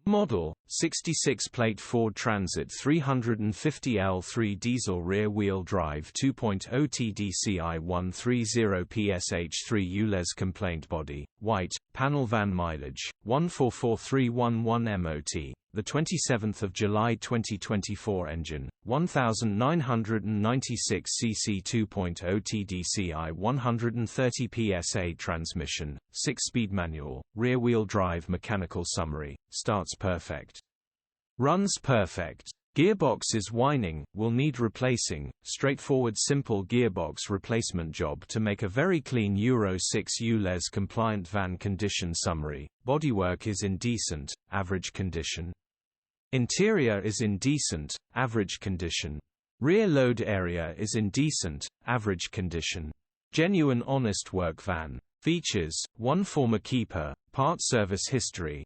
Model, 66-plate Ford Transit 350L3 diesel rear-wheel drive 2.0 TDCi 130ps H3 ULEZ complaint body, white, panel van mileage, 144311 MOT. The 27th of July 2024 engine, 1996 cc 2.0 TDCi 130 PSA transmission, 6-speed manual, rear-wheel drive mechanical summary, starts perfect. Runs perfect. Gearbox is whining, will need replacing, straightforward simple gearbox replacement job to make a very clean Euro 6 ULEZ compliant van condition summary. Bodywork is in decent, average condition. Interior is in decent, average condition. Rear load area is in decent, average condition. Genuine honest work van. Features: 1 former keeper, part service history,